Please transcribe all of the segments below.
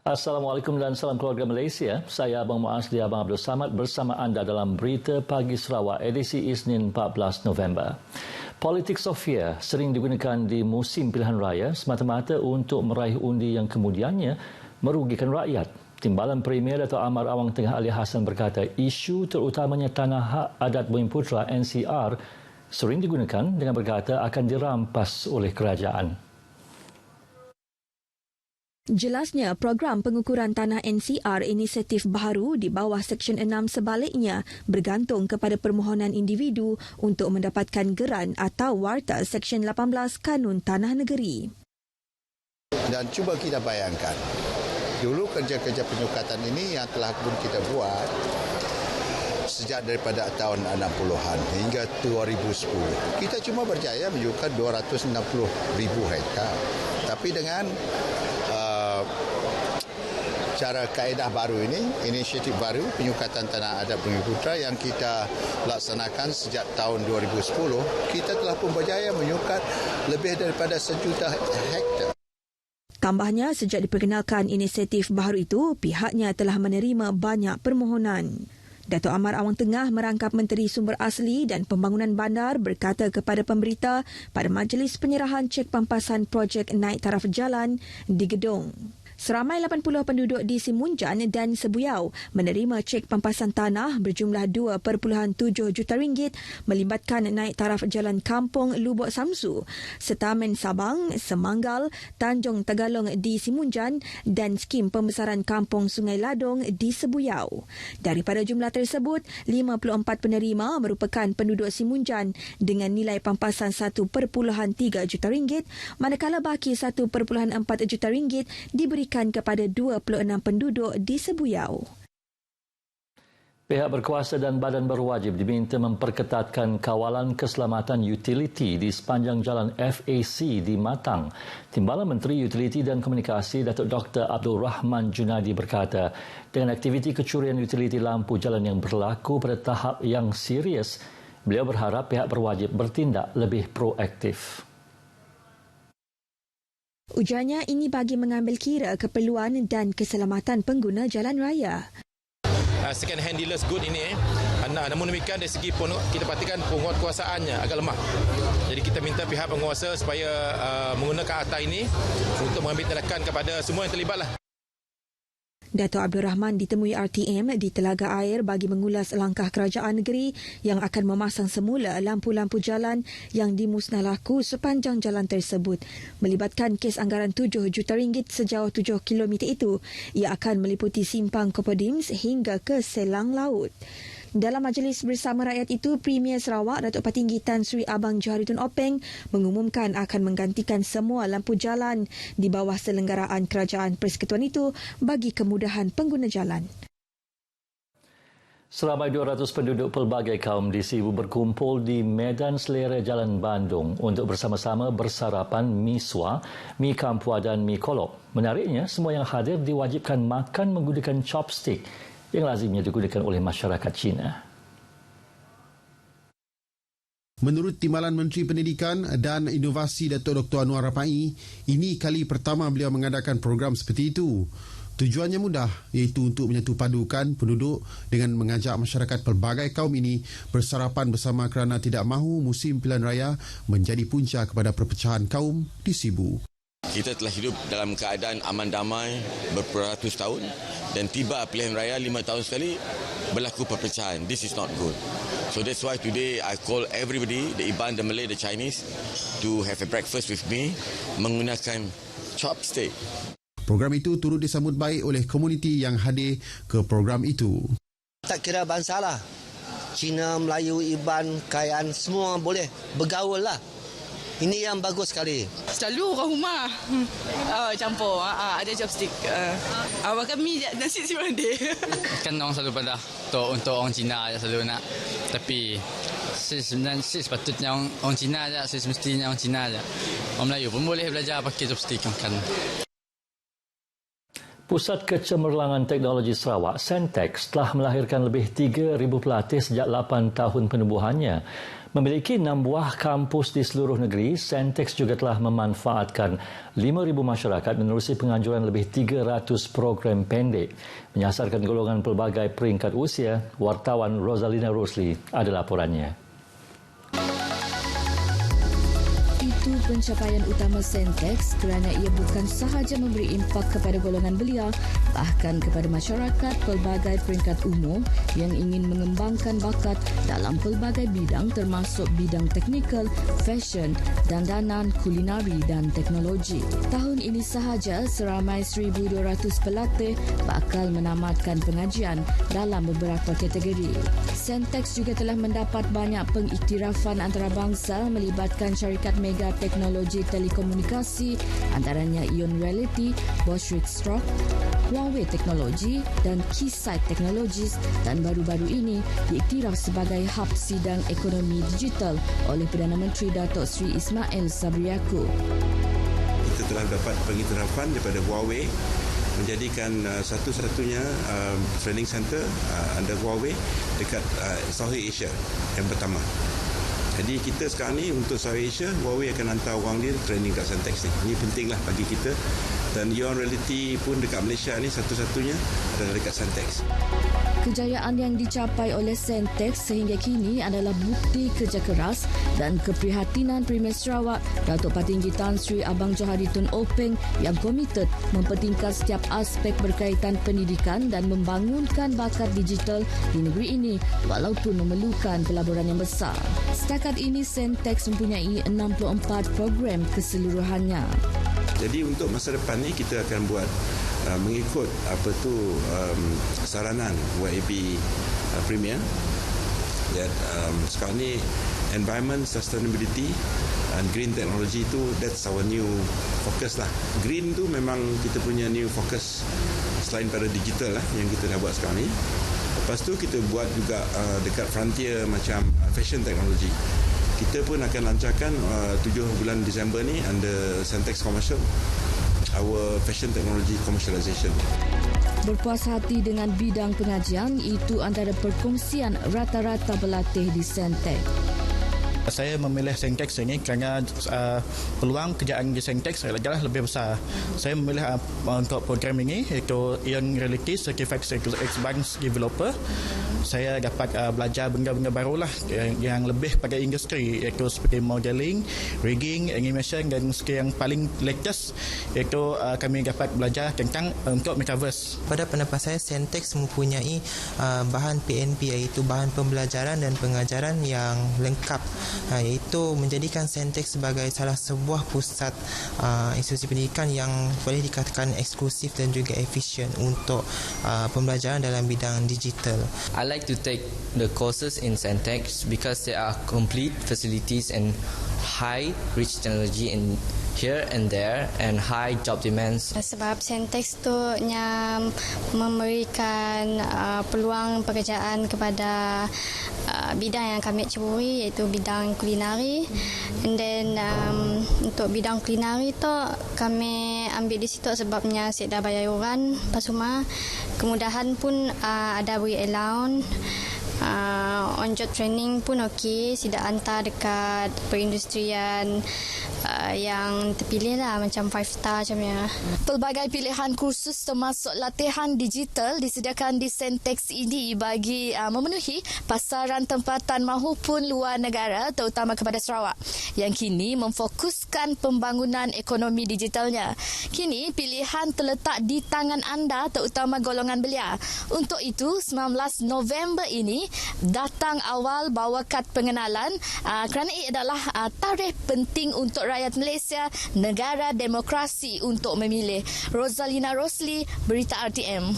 Assalamualaikum dan salam keluarga Malaysia. Saya Abang Muaz di Abang Abdul Samad bersama anda dalam Berita Pagi Sarawak edisi Isnin 14 November. Politics of fear sering digunakan di musim pilihan raya semata-mata untuk meraih undi yang kemudiannya merugikan rakyat. Timbalan Premier Dato' Amar Awang Tengah Ali Hassan berkata isu terutamanya Tanah Hak Adat Bumiputera NCR sering digunakan dengan berkata akan dirampas oleh kerajaan. Jelasnya, program pengukuran tanah NCR inisiatif baru di bawah Seksyen 6 sebaliknya bergantung kepada permohonan individu untuk mendapatkan geran atau warta Seksyen 18 Kanun Tanah Negeri. Dan cuba kita bayangkan, dulu kerja-kerja penyukatan ini yang telah pun kita buat sejak daripada tahun 60-an hingga 2010. Kita cuma berjaya menyukat 260,000 hektar. Tapi dengan cara kaedah baru ini, inisiatif baru penyukatan tanah adat Bumiputera yang kita laksanakan sejak tahun 2010, kita telah pun berjaya menyukat lebih daripada 1 juta hektar. Tambahnya, sejak diperkenalkan inisiatif baru itu, pihaknya telah menerima banyak permohonan. Dato' Amar Awang Tengah merangkap Menteri Sumber Asli dan Pembangunan Bandar berkata kepada pemberita pada majlis penyerahan cek pampasan projek naik taraf jalan di Gedong. Seramai 80 penduduk di Simunjan dan Sebuyau menerima cek pampasan tanah berjumlah 2.7 juta ringgit melibatkan naik taraf jalan Kampung Lubuk Samsu, Setamen Sabang, Semanggal, Tanjung Tagalong di Simunjan dan skim pembesaran Kampung Sungai Ladong di Sebuyau. Daripada jumlah tersebut, 54 penerima merupakan penduduk Simunjan dengan nilai pampasan 1.3 juta ringgit, manakala baki 1.4 juta ringgit diberikan kepada 26 penduduk di Sebuyau. Pihak berkuasa dan badan berwajib diminta memperketatkan kawalan keselamatan utiliti di sepanjang jalan FAC di Matang. Timbalan Menteri Utiliti dan Komunikasi Datuk Dr. Abdul Rahman Junadi berkata, dengan aktiviti kecurian utiliti lampu jalan yang berlaku pada tahap yang serius, beliau berharap pihak berwajib bertindak lebih proaktif. Ujarnya ini bagi mengambil kira keperluan dan keselamatan pengguna jalan raya. Second hand dealers good ini, namun demikian dari segi kita perhatikan penguatkuasaannya agak lemah. Jadi kita minta pihak penguasa supaya menggunakan akta ini untuk mengambil tindakan kepada semua yang terlibatlah. Dato' Abdul Rahman ditemui RTM di Telaga Air bagi mengulas langkah kerajaan negeri yang akan memasang semula lampu-lampu jalan yang dimusnah laku sepanjang jalan tersebut. Melibatkan kes anggaran 7 juta ringgit sejauh 7 kilometer itu, ia akan meliputi simpang Kopodims hingga ke Selang Laut. Dalam majlis bersama rakyat itu, Premier Sarawak Datuk Patinggi Tan Sri Abang Joharidun Openg mengumumkan akan menggantikan semua lampu jalan di bawah selenggaraan Kerajaan Persekutuan itu bagi kemudahan pengguna jalan. Seramai 200 penduduk pelbagai kaum di Sibu berkumpul di Medan Selera Jalan Bandung untuk bersama-sama bersarapan mi sua, mi kampua dan mi kolok. Menariknya, semua yang hadir diwajibkan makan menggunakan chopstick yang lazimnya digunakan oleh masyarakat Cina. Menurut Timbalan Menteri Pendidikan dan Inovasi Datuk Dr. Anwar Rapai, ini kali pertama beliau mengadakan program seperti itu. Tujuannya mudah, iaitu untuk menyatu padukan penduduk dengan mengajak masyarakat pelbagai kaum ini bersarapan bersama kerana tidak mahu musim pilihan raya menjadi punca kepada perpecahan kaum di Sibu. Kita telah hidup dalam keadaan aman damai berperatus tahun dan tiba pilihan raya 5 tahun sekali berlaku perpecahan. This is not good. So that's why today I call everybody, the Iban, the Malay, the Chinese, to have a breakfast with me menggunakan chopstick. Program itu turut disambut baik oleh komuniti yang hadir ke program itu. Tak kira bangsa lah. Cina, Melayu, Iban, Kayan, semua boleh bergaul lah. Ini yang bagus sekali. Selalu orang rumah campur, ada chopstick. Makan mi nasi si berandai. Kan orang selalu pada untuk orang Cina aja selalu nak. Tapi sebenarnya sepatutnya orang Cina aja, semestinya orang Cina aja. Orang Melayu pun boleh belajar pakai chopstick makan. Pusat Kecemerlangan Teknologi Sarawak, Sentex, telah melahirkan lebih 3,000 pelatih sejak 8 tahun penubuhannya. Memiliki 6 buah kampus di seluruh negeri, Sentex juga telah memanfaatkan 5,000 masyarakat menerusi penganjuran lebih 300 program pendek. Menyasarkan golongan pelbagai peringkat usia, wartawan Rosalina Rosli ada laporannya. Itu pencapaian utama Sentex kerana ia bukan sahaja memberi impak kepada golongan belia, bahkan kepada masyarakat pelbagai peringkat umur yang ingin mengembangkan bakat dalam pelbagai bidang termasuk bidang teknikal, fashion, dandanan, kulinari dan teknologi. Tahun ini sahaja seramai 1,200 pelatih bakal menamatkan pengajian dalam beberapa kategori. Sentex juga telah mendapat banyak pengiktirafan antarabangsa melibatkan syarikat mega teknologi telekomunikasi antaranya Ion Reality, Bosch Rixroth, Huawei Teknologi dan Keysight Technologies dan baru-baru ini diiktiraf sebagai hub sidang ekonomi digital oleh Perdana Menteri Datuk Seri Ismail Sabri Yaakob. Kita telah dapat pengiktirafan daripada Huawei menjadikan satu-satunya training center under Huawei dekat Southeast Asia yang pertama. Jadi kita sekarang ni untuk Southeast Asia, Huawei akan hantar orang dia training kat Sentex ni. Ini pentinglah bagi kita. Dan Ion Reality pun dekat Malaysia ni satu-satunya adalah dekat Sentex. Kejayaan yang dicapai oleh Sentex sehingga kini adalah bukti kerja keras dan keprihatinan Premier Sarawak Datuk Patinggi Tan Sri Abang Johari Tun Openg yang komited mempertingkat setiap aspek berkaitan pendidikan dan membangunkan bakat digital di negeri ini walaupun memerlukan pelaburan yang besar. Setakat ini Sentex mempunyai 64 program keseluruhannya. Jadi untuk masa depan ni kita akan buat mengikut saranan YAP Premier. Dan sekarang ni environment sustainability and green technology tu that's our new focus lah. Green tu memang kita punya new focus selain pada digital lah yang kita dah buat sekarang ni. Lepas tu kita buat juga dekat frontier macam fashion technology. Kita pun akan lancarkan 7 bulan Disember ni under Sentex Commercial our fashion technology commercialization. Berpuas hati dengan bidang pengajian itu antara perkongsian rata-rata pelatih di Sentex. Saya memilih Sentex ini kerana peluang kerjaan di Sentex adalah lebih besar. Saya memilih untuk program ini iaitu Ion Reality Certified Advanced Developer. Saya dapat belajar benda-benda barulah yang lebih pada industri iaitu seperti modeling, rigging, animation dan skill yang paling latest iaitu kami dapat belajar tentang untuk metaverse. Pada pendapat saya Sentex mempunyai bahan PNP iaitu bahan pembelajaran dan pengajaran yang lengkap. Iaitu menjadikan Sentex sebagai salah sebuah pusat institusi pendidikan yang boleh dikatakan eksklusif dan juga efisien untuk pembelajaran dalam bidang digital. I like to take the courses in Sentex because there are complete facilities and high rich technology in here and there and high job demands. Sebab Sentex tu memberikan peluang pekerjaan kepada bidang yang kami ceburi iaitu bidang kulinari. And then untuk bidang kulinari tu kami ambil di situ sebabnya saya dah bayar yuran pasuma. Kemudahan pun ada beri allowance. On-job training pun okey, tidak hantar dekat perindustrian yang terpilih lah macam 5 star macamnya. Pelbagai pilihan kursus termasuk latihan digital disediakan di Sentex ini bagi memenuhi pasaran tempatan mahupun luar negara terutama kepada Sarawak yang kini memfokuskan pembangunan ekonomi digitalnya. Kini pilihan terletak di tangan anda terutama golongan belia. Untuk itu 19 November ini datang awal bawa kad pengenalan kerana ia adalah tarikh penting untuk rakyat Malaysia, negara demokrasi untuk memilih. Rosalina Rosli, Berita RTM.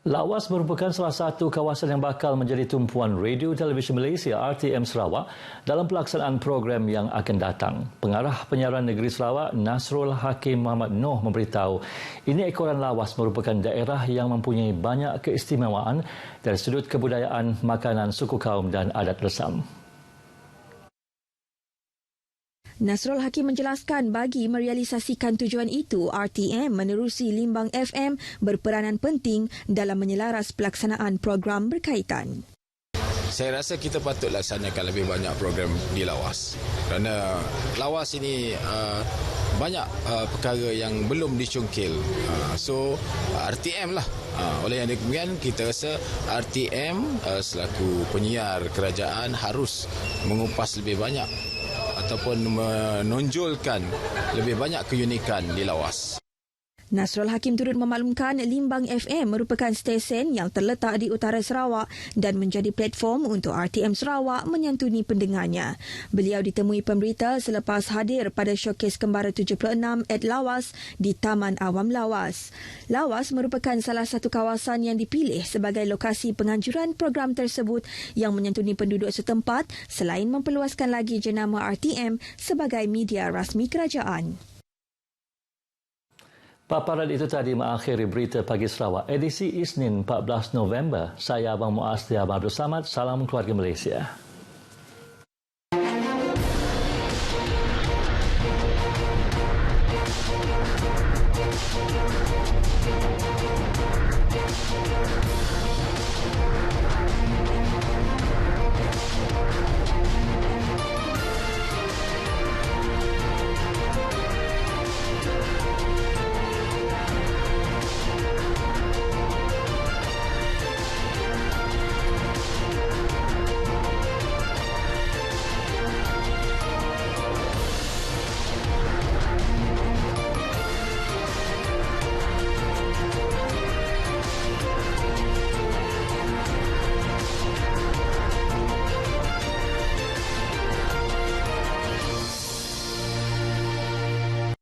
Lawas merupakan salah satu kawasan yang bakal menjadi tumpuan Radio Television Malaysia RTM Sarawak dalam pelaksanaan program yang akan datang. Pengarah Penyiaran Negeri Sarawak Nasrul Hakim Muhammad Noh memberitahu ini ekoran lawas merupakan daerah yang mempunyai banyak keistimewaan dari sudut kebudayaan, makanan, suku kaum dan adat resam. Nasrul Hakim menjelaskan bagi merealisasikan tujuan itu, RTM menerusi Limbang FM berperanan penting dalam menyelaras pelaksanaan program berkaitan. Saya rasa kita patut laksanakan lebih banyak program di Lawas. Kerana Lawas ini banyak perkara yang belum dicungkil. So RTM lah. Oleh yang demikian kita rasa RTM selaku penyiar kerajaan harus mengupas lebih banyak ataupun menonjolkan lebih banyak keunikan di Lawas. Nasrul Hakim turut memaklumkan Limbang FM merupakan stesen yang terletak di utara Sarawak dan menjadi platform untuk RTM Sarawak menyantuni pendengarnya. Beliau ditemui pemberita selepas hadir pada showcase Kembara 76 at Lawas di Taman Awam Lawas. Lawas merupakan salah satu kawasan yang dipilih sebagai lokasi penganjuran program tersebut yang menyantuni penduduk setempat selain memperluaskan lagi jenama RTM sebagai media rasmi kerajaan. Paparan itu tadi mengakhiri Berita Pagi Sarawak, edisi Isnin 14 November. Saya Abang Muaz di Abang Abdul Samad. Salam keluarga Malaysia.